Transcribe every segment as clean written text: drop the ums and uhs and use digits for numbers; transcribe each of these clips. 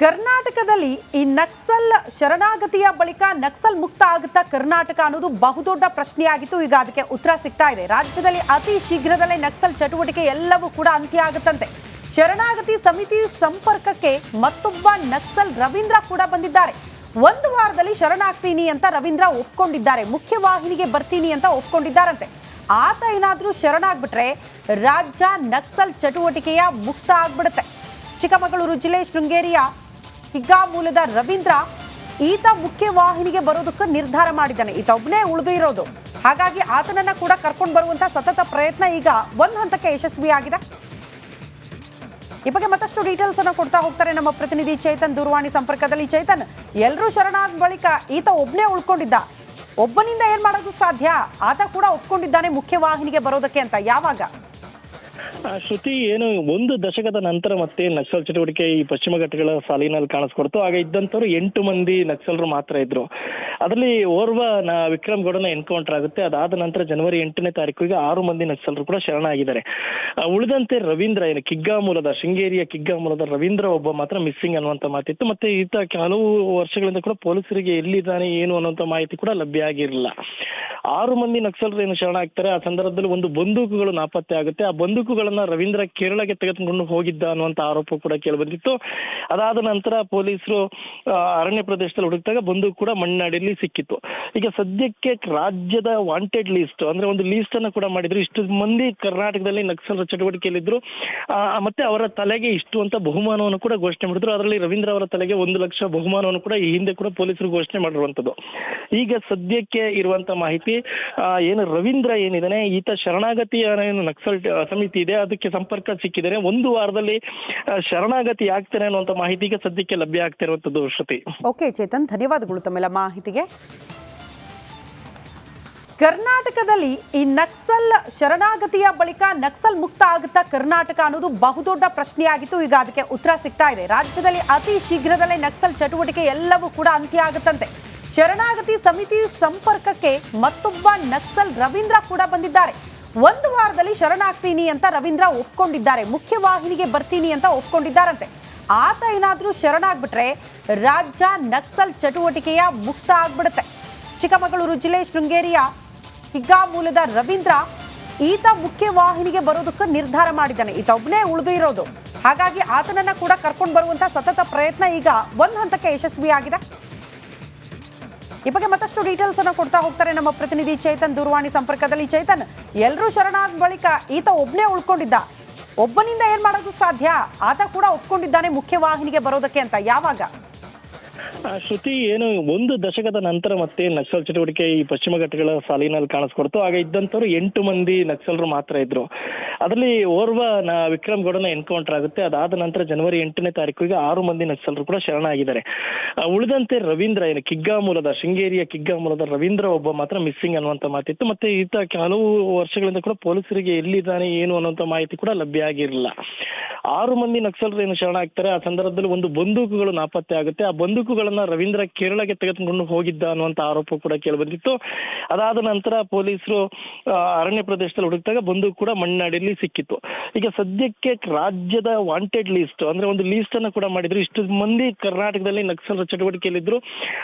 ಕರ್ನಾಟಕದಲ್ಲಿ ಈ ನಕ್ಸಲ್ ಶರಣಾಗತಿಯ ಬಳಿಕ ನಕ್ಸಲ್ ಮುಕ್ತ ಆಗುತ್ತಾ ಕರ್ನಾಟಕ ಅನ್ನೋದು ಬಹುದೊಡ್ಡ ಪ್ರಶ್ನೆಯಾಗಿತ್ತು. ಈಗ ಅದಕ್ಕೆ ಉತ್ತರ ಸಿಗ್ತಾ ಇದೆ. ರಾಜ್ಯದಲ್ಲಿ ಅತಿ ಶೀಘ್ರದಲ್ಲೇ ನಕ್ಸಲ್ ಚಟುವಟಿಕೆ ಎಲ್ಲವೂ ಕೂಡ ಅಂತ್ಯ ಆಗುತ್ತಂತೆ. ಶರಣಾಗತಿ ಸಮಿತಿ ಸಂಪರ್ಕಕ್ಕೆ ಮತ್ತೊಬ್ಬ ನಕ್ಸಲ್ ರವೀಂದ್ರ ಕೂಡ ಬಂದಿದ್ದಾರೆ. ಒಂದು ವಾರದಲ್ಲಿ ಶರಣಾಗ್ತೀನಿ ಅಂತ ರವೀಂದ್ರ ಒಪ್ಕೊಂಡಿದ್ದಾರೆ. ಮುಖ್ಯವಾಹಿನಿಗೆ ಬರ್ತೀನಿ ಅಂತ ಒಪ್ಕೊಂಡಿದ್ದಾರಂತೆ. ಆತ ಏನಾದ್ರೂ ಶರಣಾಗ್ಬಿಟ್ರೆ ರಾಜ್ಯ ನಕ್ಸಲ್ ಚಟುವಟಿಕೆಯ ಮುಕ್ತ ಆಗ್ಬಿಡುತ್ತೆ. ಚಿಕ್ಕಮಗಳೂರು ಜಿಲ್ಲೆ ಶೃಂಗೇರಿಯ ಹಿಗ್ಗಾ ಮೂಲದ ರವೀಂದ್ರ ಈತ ಮುಖ್ಯವಾಹಿನಿಗೆ ಬರೋದಕ್ಕೆ ನಿರ್ಧಾರ ಮಾಡಿದ್ದಾನೆ. ಈತ ಒಬ್ಬನೇ ಉಳಿದು ಇರೋದು. ಹಾಗಾಗಿ ಆತನನ್ನ ಕೂಡ ಕರ್ಕೊಂಡು ಬರುವಂತಹ ಸತತ ಪ್ರಯತ್ನ ಈಗ ಒಂದು ಹಂತಕ್ಕೆ ಯಶಸ್ವಿಯಾಗಿದೆ. ಈ ಬಗ್ಗೆ ಮತ್ತಷ್ಟು ಡೀಟೇಲ್ಸ್ ಅನ್ನು ಕೊಡ್ತಾ ಹೋಗ್ತಾರೆ ನಮ್ಮ ಪ್ರತಿನಿಧಿ ಚೇತನ್ ದೂರವಾಣಿ ಸಂಪರ್ಕದಲ್ಲಿ. ಚೇತನ್, ಎಲ್ಲರೂ ಶರಣಾದ ಬಳಿಕ ಈತ ಒಬ್ಬನೇ ಉಳ್ಕೊಂಡಿದ್ದ. ಒಬ್ಬನಿಂದ ಏನ್ ಮಾಡೋದು ಸಾಧ್ಯ? ಆತ ಕೂಡ ಒಪ್ಕೊಂಡಿದ್ದಾನೆ ಮುಖ್ಯವಾಹಿನಿಗೆ ಬರೋದಕ್ಕೆ ಅಂತ. ಯಾವಾಗ? ಶ್ರುತಿ, ಏನು ಒಂದು ದಶಕದ ನಂತರ ಮತ್ತೆ ನಕ್ಸಲ್ ಚಟುವಟಿಕೆ ಈ ಪಶ್ಚಿಮ ಘಟ್ಟಗಳ ಸಾಲಿನಲ್ಲಿ ಕಾಣಿಸ್ಕೊಡ್ತು. ಆಗ ಇದ್ದಂಥವ್ರು 8 ಮಂದಿ ನಕ್ಸಲರು ಮಾತ್ರ ಇದ್ರು. ಅದರಲ್ಲಿ ಓರ್ವ ವಿಕ್ರಮ್ ಗೌಡನ ಎನ್ಕೌಂಟರ್ ಆಗುತ್ತೆ. ಅದಾದ ನಂತರ ಜನವರಿ 8ನೇ ತಾರೀಕಿಗೆ 6 ಮಂದಿ ನಕ್ಸಲರು ಕೂಡ ಶರಣಾಗಿದ್ದಾರೆ. ಉಳಿದಂತೆ ರವೀಂದ್ರ, ಏನು ಕಿಗ್ಗಾ ಮೂಲದ ಶೃಂಗೇರಿಯ ಕಿಗ್ಗಾ ಮೂಲದ ರವೀಂದ್ರ ಒಬ್ಬ ಮಾತ್ರ ಮಿಸ್ಸಿಂಗ್ ಅನ್ನುವಂಥ ಮಾತಿತ್ತು. ಮತ್ತೆ ಈತ ಹಲವು ವರ್ಷಗಳಿಂದ ಕೂಡ ಪೊಲೀಸರಿಗೆ ಎಲ್ಲಿದ್ದಾನೆ ಏನು ಅನ್ನುವಂಥ ಮಾಹಿತಿ ಕೂಡ ಲಭ್ಯ ಆಗಿರಲಿಲ್ಲ. 6 ಮಂದಿ ನಕ್ಸಲರು ಏನು ಶರಣಾಗ್ತಾರೆ. ಆ ಸಂದರ್ಭದಲ್ಲಿ ಒಂದು ಬಂದೂಕುಗಳು ನಾಪತ್ತೆ ಆಗುತ್ತೆ. ಆ ಬಂದೂಕುಗಳನ್ನ ರವೀಂದ್ರ ಕೇರಳಗೆ ತೆಗೆದುಕೊಂಡು ಹೋಗಿದ್ದ ಅನ್ನುವಂಥ ಆರೋಪ ಕೂಡ ಕೇಳಿಬಂದಿತ್ತು. ಅದಾದ ನಂತರ ಪೊಲೀಸರು ಅರಣ್ಯ ಪ್ರದೇಶದಲ್ಲಿ ಹುಡುಕಿದಾಗ ಬಂದೂಕು ಕೂಡ ಮಣ್ಣಾಡಿಯಲ್ಲಿ ಸಿಕ್ಕಿತ್ತು. ಈಗ ಸದ್ಯಕ್ಕೆ ರಾಜ್ಯದ ವಾಂಟೆಡ್ ಲಿಸ್ಟ್, ಅಂದ್ರೆ ಒಂದು ಲೀಸ್ಟ್ ಅನ್ನು ಕೂಡ ಮಾಡಿದ್ರು. ಇಷ್ಟು ಮಂದಿ ಕರ್ನಾಟಕದಲ್ಲಿ ನಕ್ಸಲ್ ಚಟುವಟಿಕೆಯಲ್ಲಿದ್ರು, ಮತ್ತೆ ಅವರ ತಲೆಗೆ ಇಷ್ಟು ಅಂತ ಬಹುಮಾನವನ್ನು ಕೂಡ ಘೋಷಣೆ ಮಾಡಿದ್ರು. ಅದರಲ್ಲಿ ರವೀಂದ್ರ ಅವರ ತಲೆಗೆ 1 ಲಕ್ಷ ಬಹುಮಾನವನ್ನು ಕೂಡ ಈ ಹಿಂದೆ ಕೂಡ ಪೊಲೀಸರು ಘೋಷಣೆ ಮಾಡಿರುವಂತದ್ದು. ಈಗ ಸದ್ಯಕ್ಕೆ ಇರುವಂತ ಮಾಹಿತಿ, ಏನು ರವೀಂದ್ರ ಏನಿದಾನೆ, ಈತ ಶರಣಾಗತಿಯ ಏನು ನಕ್ಸಲ್ ಸಮಿತಿ ಇದೆ ಅದಕ್ಕೆ ಸಂಪರ್ಕ ಸಿಕ್ಕಿದ್ದಾರೆ. 1 ವಾರದಲ್ಲಿ ಶರಣಾಗತಿ ಆಗ್ತಾರೆ ಅನ್ನುವಂತ ಮಾಹಿತಿ ಈಗ ಸದ್ಯಕ್ಕೆ ಲಭ್ಯ ಆಗ್ತಾ ಇರುವಂತದ್ದು. ಶ್ರುತಿ, ಓಕೆ ಚೇತನ್, ಧನ್ಯವಾದಗಳು ತಮ್ಮೆಲ್ಲ ಮಾಹಿತಿಗೆ. ಕರ್ನಾಟಕದಲ್ಲಿ ಈ ನಕ್ಸಲ್ ಶರಣಾಗತಿಯ ಬಳಿಕ ನಕ್ಸಲ್ ಮುಕ್ತ ಆಗುತ್ತಾ ಕರ್ನಾಟಕ ಅನ್ನೋದು ಬಹುದೊಡ್ಡ ಪ್ರಶ್ನೆಯಾಗಿತ್ತು. ಈಗ ಅದಕ್ಕೆ ಉತ್ತರ ಸಿಗ್ತಾ ಇದೆ. ರಾಜ್ಯದಲ್ಲಿ ಅತಿ ಶೀಘ್ರದಲ್ಲೇ ನಕ್ಸಲ್ ಚಟುವಟಿಕೆ ಎಲ್ಲವೂ ಕೂಡ ಅಂತ್ಯ ಆಗುತ್ತಂತೆ. ಶರಣಾಗತಿ ಸಮಿತಿ ಸಂಪರ್ಕಕ್ಕೆ ಮತ್ತೊಬ್ಬ ನಕ್ಸಲ್ ರವೀಂದ್ರ ಕೂಡ ಬಂದಿದ್ದಾರೆ. ಒಂದು ವಾರದಲ್ಲಿ ಶರಣಾಗ್ತೀನಿ ಅಂತ ರವೀಂದ್ರ ಒಪ್ಕೊಂಡಿದ್ದಾರೆ. ಮುಖ್ಯವಾಹಿನಿಗೆ ಬರ್ತೀನಿ ಅಂತ ಒಪ್ಕೊಂಡಿದ್ದಾರಂತೆ. ಆತ ಏನಾದ್ರೂ ಶರಣಾಗ್ಬಿಟ್ರೆ ರಾಜ್ಯ ನಕ್ಸಲ್ ಚಟುವಟಿಕೆಯ ಮುಕ್ತ ಆಗ್ಬಿಡುತ್ತೆ. ಚಿಕ್ಕಮಗಳೂರು ಜಿಲ್ಲೆ ಶೃಂಗೇರಿಯ ಹಿಗ್ಗಾ ಮೂಲದ ರವೀಂದ್ರ ಈತ ಮುಖ್ಯವಾಹಿನಿಗೆ ಬರೋದಕ್ಕೆ ನಿರ್ಧಾರ ಮಾಡಿದ್ದಾನೆ. ಈತ ಒಬ್ಬನೇ ಉಳಿದು ಇರೋದು. ಹಾಗಾಗಿ ಆತನನ್ನ ಕೂಡ ಕರ್ಕೊಂಡು ಬರುವಂತಹ ಸತತ ಪ್ರಯತ್ನ ಈಗ ಒಂದು ಹಂತಕ್ಕೆ ಯಶಸ್ವಿಯಾಗಿದೆ. ಈ ಬಗ್ಗೆ ಮತ್ತಷ್ಟು ಡೀಟೇಲ್ಸ್ ಅನ್ನು ಕೊಡ್ತಾ ಹೋಗ್ತಾರೆ ನಮ್ಮ ಪ್ರತಿನಿಧಿ ಚೇತನ್ ದೂರವಾಣಿ ಸಂಪರ್ಕದಲ್ಲಿ. ಚೇತನ್, ಎಲ್ಲರೂ ಶರಣಾದ ಬಳಿಕ ಈತ ಒಬ್ಬನೇ ಉಳ್ಕೊಂಡಿದ್ದ. ಒಬ್ಬನಿಂದ ಏನ್ ಮಾಡೋದು ಸಾಧ್ಯ? ಆತ ಕೂಡ ಒಪ್ಕೊಂಡಿದ್ದಾನೆ ಮುಖ್ಯವಾಹಿನಿಗೆ ಬರೋದಕ್ಕೆ ಅಂತ. ಯಾವಾಗ? ಶ್ರುತಿ, ಏನು ಒಂದು ದಶಕದ ನಂತರ ಮತ್ತೆ ನಕ್ಸಲ್ ಚಟುವಟಿಕೆ ಈ ಪಶ್ಚಿಮ ಘಟ್ಟಗಳ ಸಾಲಿನಲ್ಲಿ ಕಾಣಿಸ್ಕೊಡ್ತು. ಆಗ ಇದ್ದಂಥವ್ರು 8 ಮಂದಿ ನಕ್ಸಲರು ಮಾತ್ರ ಇದ್ರು. ಅದರಲ್ಲಿ ಓರ್ವ ವಿಕ್ರಮ್ ಗೌಡನ ಎನ್ಕೌಂಟರ್ ಆಗುತ್ತೆ. ಅದಾದ ನಂತರ ಜನವರಿ 8ನೇ ತಾರೀಕಿಗೆ 6 ಮಂದಿ ನಕ್ಸಲರು ಕೂಡ ಶರಣಾಗಿದ್ದಾರೆ. ಉಳಿದಂತೆ ರವೀಂದ್ರ, ಏನು ಕಿಗ್ಗಾ ಮೂಲದ ಶೃಂಗೇರಿಯ ಕಿಗ್ಗಾ ಮೂಲದ ರವೀಂದ್ರ ಒಬ್ಬ ಮಾತ್ರ ಮಿಸ್ಸಿಂಗ್ ಅನ್ನುವಂಥ ಮಾತಿತ್ತು. ಮತ್ತೆ ಈತ ಹಲವು ವರ್ಷಗಳಿಂದ ಕೂಡ ಪೊಲೀಸರಿಗೆ ಎಲ್ಲಿದ್ದಾನೆ ಏನು ಅನ್ನುವಂಥ ಮಾಹಿತಿ ಕೂಡ ಲಭ್ಯ ಆಗಿರಲಿಲ್ಲ. 6 ಮಂದಿ ನಕ್ಸಲರು ಏನು ಶರಣಾಗ್ತಾರೆ. ಆ ಸಂದರ್ಭದಲ್ಲಿ ಒಂದು ಬಂದೂಕುಗಳು ನಾಪತ್ತೆ ಆಗುತ್ತೆ. ಆ ಬಂದೂಕುಗಳನ್ನ ರವೀಂದ್ರ ಕೇರಳಗೆ ತೆಗೆದುಕೊಂಡು ಹೋಗಿದ್ದ ಅನ್ನುವಂಥ ಆರೋಪ ಕೂಡ ಕೇಳಿಬಂದಿತ್ತು. ಅದಾದ ನಂತರ ಪೊಲೀಸರು ಅರಣ್ಯ ಪ್ರದೇಶದಲ್ಲಿ ಹುಡುಕಿದಾಗ ಬಂದೂಕು ಕೂಡ ಮಣ್ಣಾಡಿಯಲ್ಲಿ ಸಿಕ್ಕಿತ್ತು. ಈಗ ಸದ್ಯಕ್ಕೆ ರಾಜ್ಯದ ವಾಂಟೆಡ್ ಲಿಸ್ಟ್, ಅಂದ್ರೆ ಒಂದು ಲೀಸ್ಟ್ ಅನ್ನು ಕೂಡ ಮಾಡಿದ್ರು. ಇಷ್ಟು ಮಂದಿ ಕರ್ನಾಟಕದಲ್ಲಿ ನಕ್ಸಲ್ ಚಟುವಟಿಕೆಯಲ್ಲಿದ್ರು,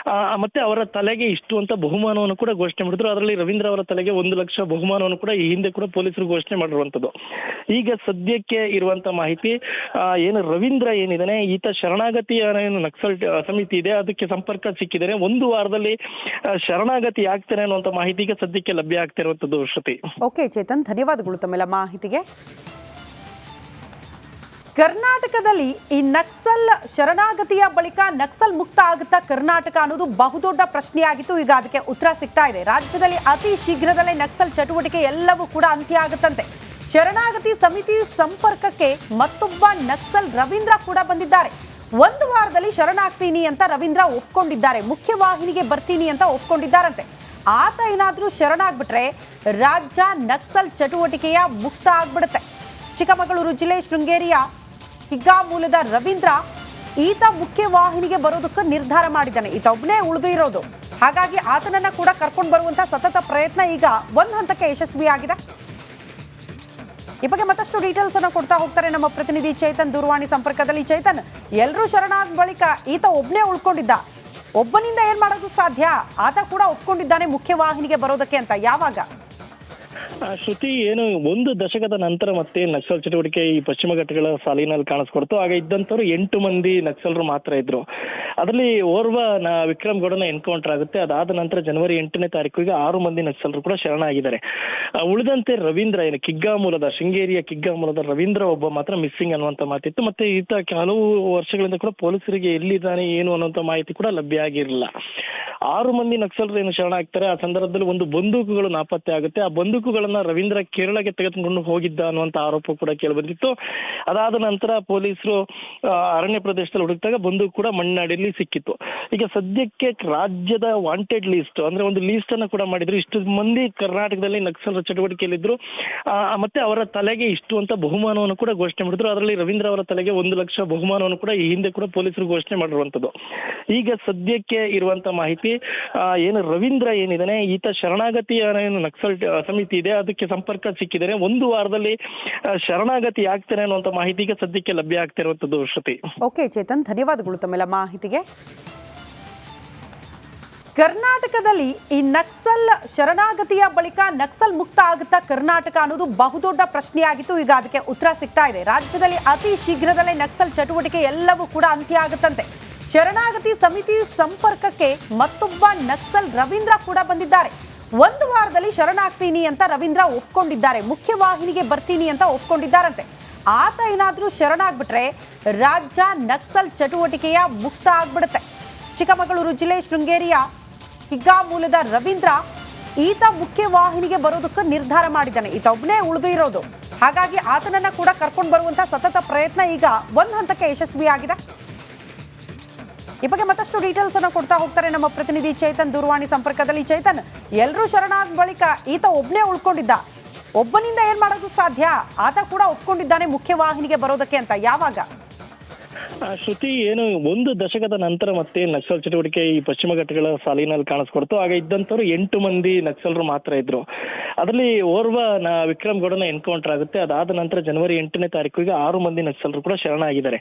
ಮತ್ತೆ ಅವರ ತಲೆಗೆ ಇಷ್ಟು ಅಂತ ಬಹುಮಾನವನ್ನು ಕೂಡ ಘೋಷಣೆ ಮಾಡಿದ್ರು. ಅದರಲ್ಲಿ ರವೀಂದ್ರ ಅವರ ತಲೆಗೆ 1 ಲಕ್ಷ ಬಹುಮಾನವನ್ನು ಕೂಡ ಈ ಹಿಂದೆ ಕೂಡ ಪೊಲೀಸರು ಘೋಷಣೆ ಮಾಡಿರುವಂತದ್ದು. ಈಗ ಸದ್ಯಕ್ಕೆ ಇರುವಂತ ಮಾಹಿತಿ, ಏನು ರವೀಂದ್ರ ಏನಿದಾನೆ, ಈತ ಶರಣಾಗತಿಯ ಏನು ನಕ್ಸಲ್ ಸಮಿತಿ ಇದೆ ಅದಕ್ಕೆ ಸಂಪರ್ಕ ಸಿಕ್ಕಿದ್ದಾರೆ. 1 ವಾರದಲ್ಲಿ ಶರಣಾಗತಿ ಆಗ್ತಾರೆ ಅನ್ನುವಂತ ಮಾಹಿತಿ ಈಗ ಸದ್ಯಕ್ಕೆ ಲಭ್ಯ ಆಗ್ತಾ ಇರುವಂತದ್ದು. ಶ್ರುತಿ, ಓಕೆ ಚೇತನ್, ಧನ್ಯವಾದಗಳು ತಮ್ಮೆಲ್ಲ ಮಾಹಿತಿಗೆ. ಕರ್ನಾಟಕದಲ್ಲಿ ಈ ನಕ್ಸಲ್ ಶರಣಾಗತಿಯ ಬಳಿಕ ನಕ್ಸಲ್ ಮುಕ್ತ ಆಗುತ್ತಾ ಕರ್ನಾಟಕ ಅನ್ನೋದು ಬಹುದೊಡ್ಡ ಪ್ರಶ್ನೆಯಾಗಿತ್ತು. ಈಗ ಅದಕ್ಕೆ ಉತ್ತರ ಸಿಗ್ತಾ ಇದೆ. ರಾಜ್ಯದಲ್ಲಿ ಅತಿ ಶೀಘ್ರದಲ್ಲೇ ನಕ್ಸಲ್ ಚಟುವಟಿಕೆ ಎಲ್ಲವೂ ಕೂಡ ಅಂತ್ಯ ಆಗುತ್ತಂತೆ. ಶರಣಾಗತಿ ಸಮಿತಿ ಸಂಪರ್ಕಕ್ಕೆ ಮತ್ತೊಬ್ಬ ನಕ್ಸಲ್ ರವೀಂದ್ರ ಕೂಡ ಬಂದಿದ್ದಾರೆ. ಒಂದು ವಾರದಲ್ಲಿ ಶರಣಾಗ್ತೀನಿ ಅಂತ ರವೀಂದ್ರ ಒಪ್ಕೊಂಡಿದ್ದಾರೆ. ಮುಖ್ಯವಾಹಿನಿಗೆ ಬರ್ತೀನಿ ಅಂತ ಒಪ್ಕೊಂಡಿದ್ದಾರಂತೆ. ಆತ ಏನಾದ್ರೂ ಶರಣಾಗ್ಬಿಟ್ರೆ ರಾಜ್ಯ ನಕ್ಸಲ್ ಚಟುವಟಿಕೆಯ ಮುಕ್ತ ಆಗ್ಬಿಡುತ್ತೆ. ಚಿಕ್ಕಮಗಳೂರು ಜಿಲ್ಲೆ ಶೃಂಗೇರಿಯ ಹಿಗ್ಗಾ ಮೂಲದ ರವೀಂದ್ರ ಈತ ಮುಖ್ಯವಾಹಿನಿಗೆ ಬರೋದಕ್ಕೆ ನಿರ್ಧಾರ ಮಾಡಿದ್ದಾನೆ. ಈತ ಒಬ್ಬನೇ ಉಳಿದು ಇರೋದು. ಹಾಗಾಗಿ ಆತನನ್ನ ಕೂಡ ಕರ್ಕೊಂಡು ಬರುವಂತಹ ಸತತ ಪ್ರಯತ್ನ ಈಗ ಒಂದು ಹಂತಕ್ಕೆ ಯಶಸ್ವಿಯಾಗಿದೆ. ಈ ಬಗ್ಗೆ ಮತ್ತಷ್ಟು ಡೀಟೇಲ್ಸ್ ಅನ್ನು ಕೊಡ್ತಾ ಹೋಗ್ತಾರೆ ನಮ್ಮ ಪ್ರತಿನಿಧಿ ಚೇತನ್ ದೂರವಾಣಿ ಸಂಪರ್ಕದಲ್ಲಿ. ಚೇತನ್, ಎಲ್ಲರೂ ಶರಣಾದ ಬಳಿಕ ಈತ ಒಬ್ಬನೇ ಉಳ್ಕೊಂಡಿದ್ದ. ಒಬ್ಬನಿಂದ ಏನ್ ಮಾಡೋದು ಸಾಧ್ಯ? ಆತ ಕೂಡ ಒಪ್ಕೊಂಡಿದ್ದಾನೆ ಮುಖ್ಯವಾಹಿನಿಗೆ ಬರೋದಕ್ಕೆ ಅಂತ. ಯಾವಾಗ? ಶ್ರುತಿ, ಏನು ಒಂದು ದಶಕದ ನಂತರ ಮತ್ತೆ ನಕ್ಸಲ್ ಚಟುವಟಿಕೆ ಈ ಪಶ್ಚಿಮ ಘಟ್ಟಗಳ ಸಾಲಿನಲ್ಲಿ ಕಾಣಿಸ್ಕೊಡ್ತು. ಆಗ ಇದ್ದಂಥವ್ರು 8 ಮಂದಿ ನಕ್ಸಲರು ಮಾತ್ರ ಇದ್ರು. ಅದರಲ್ಲಿ ಓರ್ವ ವಿಕ್ರಮ್ ಗೌಡನ ಎನ್ಕೌಂಟರ್ ಆಗುತ್ತೆ. ಅದಾದ ನಂತರ ಜನವರಿ 8ನೇ ತಾರೀಕಿಗೆ 6 ಮಂದಿ ನಕ್ಸಲರು ಕೂಡ ಶರಣಾಗಿದ್ದಾರೆ. ಉಳಿದಂತೆ ರವೀಂದ್ರ, ಏನು ಕಿಗ್ಗಾ ಮೂಲದ, ಶೃಂಗೇರಿಯ ಕಿಗ್ಗಾ ಮೂಲದ ರವೀಂದ್ರ ಒಬ್ಬ ಮಾತ್ರ ಮಿಸ್ಸಿಂಗ್ ಅನ್ನುವಂಥ ಮಾತಿತ್ತು. ಮತ್ತೆ ಈತ ಹಲವು ವರ್ಷಗಳಿಂದ ಕೂಡ ಪೊಲೀಸರಿಗೆ ಎಲ್ಲಿದ್ದಾನೆ ಏನು ಅನ್ನುವಂಥ ಮಾಹಿತಿ ಕೂಡ ಲಭ್ಯ ಆಗಿರಲಿಲ್ಲ. 6 ಮಂದಿ ನಕ್ಸಲರು ಏನು ಶರಣಾಗ್ತಾರೆ. ಆ ಸಂದರ್ಭದಲ್ಲಿ ಒಂದು ಬಂದೂಕುಗಳು ನಾಪತ್ತೆ ಆಗುತ್ತೆ. ಆ ಬಂದೂಕುಗಳನ್ನ ರವೀಂದ್ರ ಕೇರಳಗೆ ತೆಗೆದುಕೊಂಡು ಹೋಗಿದ್ದ ಅನ್ನುವಂಥ ಆರೋಪ ಕೂಡ ಕೇಳಿಬಂದಿತ್ತು. ಅದಾದ ನಂತರ ಪೊಲೀಸರು ಅರಣ್ಯ ಪ್ರದೇಶದಲ್ಲಿ ಹುಡುಕಿದಾಗ ಬಂದೂಕು ಕೂಡ ಮಣ್ಣಾಡಿಯಲ್ಲಿ ಸಿಕ್ಕಿತ್ತು. ಈಗ ಸದ್ಯಕ್ಕೆ ರಾಜ್ಯದ ವಾಂಟೆಡ್ ಲಿಸ್ಟ್, ಅಂದ್ರೆ ಒಂದು ಲೀಸ್ಟ್ ಅನ್ನು ಕೂಡ ಮಾಡಿದ್ರು. ಇಷ್ಟು ಮಂದಿ ಕರ್ನಾಟಕದಲ್ಲಿ ನಕ್ಸಲರ ಚಟುವಟಿಕೆಯಲ್ಲಿದ್ರು, ಮತ್ತೆ ಅವರ ತಲೆಗೆ ಇಷ್ಟು ಅಂತ ಬಹುಮಾನವನ್ನು ಕೂಡ ಘೋಷಣೆ ಮಾಡಿದ್ರು. ಅದರಲ್ಲಿ ರವೀಂದ್ರ ಅವರ ತಲೆಗೆ 1 ಲಕ್ಷ ಬಹುಮಾನವನ್ನು ಕೂಡ ಈ ಹಿಂದೆ ಕೂಡ ಪೊಲೀಸರು ಘೋಷಣೆ ಮಾಡಿರುವಂತದ್ದು. ಈಗ ಸದ್ಯಕ್ಕೆ ಇರುವಂತ ಮಾಹಿತಿ, ಏನು ರವೀಂದ್ರ ಏನಿದಾನೆ, ಈತ ಶರಣಾಗತಿಯ ಏನು ನಕ್ಸಲ್ ಸಮಿತಿ ಇದೆ ಅದಕ್ಕೆ ಸಂಪರ್ಕ ಸಿಕ್ಕಿದ್ದಾರೆ. 1 ವಾರದಲ್ಲಿ ಶರಣಾಗತಿ ಆಗ್ತಾನೆ ಅನ್ನುವಂತ ಮಾಹಿತಿ ಈಗ ಸದ್ಯಕ್ಕೆ ಲಭ್ಯ ಆಗ್ತಿರುವಂತದ್ದು. ಶ್ರುತಿ. ಓಕೆ ಚೇತನ್, ಧನ್ಯವಾದಗಳು ತಮ್ಮೆಲ್ಲ ಮಾಹಿತಿಗೆ. ಕರ್ನಾಟಕದಲ್ಲಿ ಈ ನಕ್ಸಲ್ ಶರಣಾಗತಿಯ ಬಳಿಕ ನಕ್ಸಲ್ ಮುಕ್ತ ಆಗುತ್ತಾ ಕರ್ನಾಟಕ ಅನ್ನೋದು ಬಹುದೊಡ್ಡ ಪ್ರಶ್ನೆಯಾಗಿತ್ತು. ಈಗ ಅದಕ್ಕೆ ಉತ್ತರ ಸಿಗ್ತಾ ಇದೆ. ರಾಜ್ಯದಲ್ಲಿ ಅತಿ ಶೀಘ್ರದಲ್ಲೇ ನಕ್ಸಲ್ ಚಟುವಟಿಕೆ ಎಲ್ಲವೂ ಕೂಡ ಅಂತ್ಯ ಆಗುತ್ತಂತೆ. ಶರಣಾಗತಿ ಸಮಿತಿ ಸಂಪರ್ಕಕ್ಕೆ ಮತ್ತೊಬ್ಬ ನಕ್ಸಲ್ ರವೀಂದ್ರ ಕೂಡ ಬಂದಿದ್ದಾರೆ. 1 ವಾರದಲ್ಲಿ ಶರಣಾಗ್ತೀನಿ ಅಂತ ರವೀಂದ್ರ ಒಪ್ಕೊಂಡಿದ್ದಾರೆ. ಮುಖ್ಯವಾಹಿನಿಗೆ ಬರ್ತೀನಿ ಅಂತ ಒಪ್ಕೊಂಡಿದ್ದಾರಂತೆ. ಆತ ಏನಾದ್ರೂ ಶರಣಾಗ್ಬಿಟ್ರೆ ರಾಜ್ಯ ನಕ್ಸಲ್ ಚಟುವಟಿಕೆಯ ಮುಕ್ತ ಆಗ್ಬಿಡುತ್ತೆ. ಚಿಕ್ಕಮಗಳೂರು ಜಿಲ್ಲೆ ಶೃಂಗೇರಿಯ ಕಿಗ್ಗಾ ಮೂಲದ ರವೀಂದ್ರ ಈತ ಮುಖ್ಯವಾಹಿನಿಗೆ ಬರೋದಕ್ಕೆ ನಿರ್ಧಾರ ಮಾಡಿದ್ದಾನೆ. ಈತ ಒಬ್ಬನೇ ಉಳಿದು ಇರೋದು. ಹಾಗಾಗಿ ಆತನನ್ನ ಕೂಡ ಕರ್ಕೊಂಡು ಬರುವಂತ ಸತತ ಪ್ರಯತ್ನ ಈಗ ಒಂದು ಹಂತಕ್ಕೆ ಯಶಸ್ವಿಯಾಗಿದೆ. ಈ ಬಗ್ಗೆ ಮತ್ತಷ್ಟು ಡೀಟೇಲ್ಸ್ ಅನ್ನು ಕೊಡ್ತಾ ಹೋಗ್ತಾರೆ ನಮ್ಮ ಪ್ರತಿನಿಧಿ ಚೇತನ್ ದೂರವಾಣಿ ಸಂಪರ್ಕದಲ್ಲಿ. ಚೇತನ್, ಎಲ್ಲರೂ ಶರಣಾದ ಬಳಿಕ ಈತ ಒಬ್ಬನೇ ಉಳ್ಕೊಂಡಿದ್ದ. ಒಬ್ಬನಿಂದ ಏನ್ ಮಾಡೋದು ಸಾಧ್ಯ? ಆತ ಕೂಡ ಒಪ್ಕೊಂಡಿದ್ದಾನೆ ಮುಖ್ಯವಾಹಿನಿಗೆ ಬರೋದಕ್ಕೆ ಅಂತ. ಯಾವಾಗ? ಶ್ರುತಿ, ಏನು ಒಂದು ದಶಕದ ನಂತರ ಮತ್ತೆ ನಕ್ಸಲ್ ಚಟುವಟಿಕೆ ಈ ಪಶ್ಚಿಮ ಘಟ್ಟಗಳ ಸಾಲಿನಲ್ಲಿ ಕಾಣಿಸ್ಕೊಡ್ತು. ಆಗ ಇದ್ದಂಥವ್ರು 8 ಮಂದಿ ನಕ್ಸಲರು ಮಾತ್ರ ಇದ್ರು. ಅದರಲ್ಲಿ ಓರ್ವ ವಿಕ್ರಮ್ ಗೌಡನ ಎನ್ಕೌಂಟರ್ ಆಗುತ್ತೆ. ಅದಾದ ನಂತರ ಜನವರಿ 8ನೇ ತಾರೀಕಿಗೆ 6 ಮಂದಿ ನಕ್ಸಲರು ಕೂಡ ಶರಣಾಗಿದ್ದಾರೆ.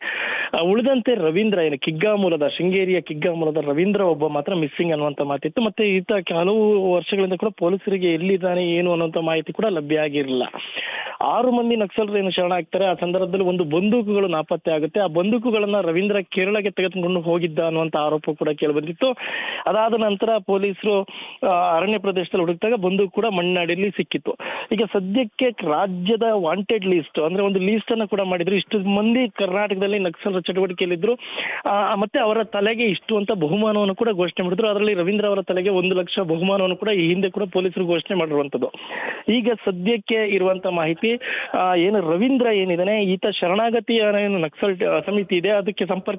ಉಳಿದಂತೆ ರವೀಂದ್ರ, ಏನು ಕಿಗ್ಗಾ ಮೂಲದ, ಶೃಂಗೇರಿಯ ಕಿಗ್ಗಾ ಮೂಲದ ರವೀಂದ್ರ ಒಬ್ಬ ಮಾತ್ರ ಮಿಸ್ಸಿಂಗ್ ಅನ್ನುವಂಥ ಮಾತಿತ್ತು. ಮತ್ತೆ ಈತ ಹಲವು ವರ್ಷಗಳಿಂದ ಕೂಡ ಪೊಲೀಸರಿಗೆ ಎಲ್ಲಿದ್ದಾನೆ ಏನು ಅನ್ನುವಂಥ ಮಾಹಿತಿ ಕೂಡ ಲಭ್ಯ ಆಗಿರಲಿಲ್ಲ. 6 ಮಂದಿ ನಕ್ಸಲರು ಏನು ಶರಣಾಗ್ತಾರೆ. ಆ ಸಂದರ್ಭದಲ್ಲಿ ಒಂದು ಬಂದೂಕುಗಳು ನಾಪತ್ತೆ ಆಗುತ್ತೆ. ಆ ಬಂದೂಕುಗಳನ್ನ ರವೀಂದ್ರ ಕೇರಳಗೆ ತೆಗೆದುಕೊಂಡು ಹೋಗಿದ್ದ ಅನ್ನುವಂಥ ಆರೋಪ ಕೂಡ ಕೇಳಿಬಂದಿತ್ತು. ಅದಾದ ನಂತರ ಪೊಲೀಸರು ಅರಣ್ಯ ಪ್ರದೇಶದಲ್ಲಿ ಹುಡುಕಿದಾಗ ಬಂದೂಕು ಕೂಡ ಮಣ್ಣಾಡಿಯಲ್ಲಿ ಸಿಕ್ಕಿತ್ತು. ಈಗ ಸದ್ಯಕ್ಕೆ ರಾಜ್ಯದ ವಾಂಟೆಡ್ ಲಿಸ್ಟ್, ಅಂದ್ರೆ ಒಂದು ಲೀಸ್ಟ್ ಅನ್ನು ಕೂಡ ಮಾಡಿದ್ರು. ಇಷ್ಟು ಮಂದಿ ಕರ್ನಾಟಕದಲ್ಲಿ ನಕ್ಸಲರ ಚಟುವಟಿಕೆಯಲ್ಲಿದ್ರು, ಮತ್ತೆ ಅವರ ತಲೆಗೆ ಇಷ್ಟು ಅಂತ ಬಹುಮಾನವನ್ನು ಕೂಡ ಘೋಷಣೆ ಮಾಡಿದ್ರು. ಅದರಲ್ಲಿ ರವೀಂದ್ರ ಅವರ ತಲೆಗೆ 1 ಲಕ್ಷ ಬಹುಮಾನವನ್ನು ಕೂಡ ಈ ಹಿಂದೆ ಕೂಡ ಪೊಲೀಸರು ಘೋಷಣೆ ಮಾಡಿರುವಂತದ್ದು. ಈಗ ಸದ್ಯಕ್ಕೆ ಇರುವಂತ ಮಾಹಿತಿ, ಏನು ರವೀಂದ್ರ ಏನಿದಾನೆ, ಈತ ಶರಣಾಗತಿಯ ಏನು ನಕ್ಸಲ್ ಸಮಿತಿ ಇದೆ ಅದಕ್ಕೆ ಸಂಪರ್ಕ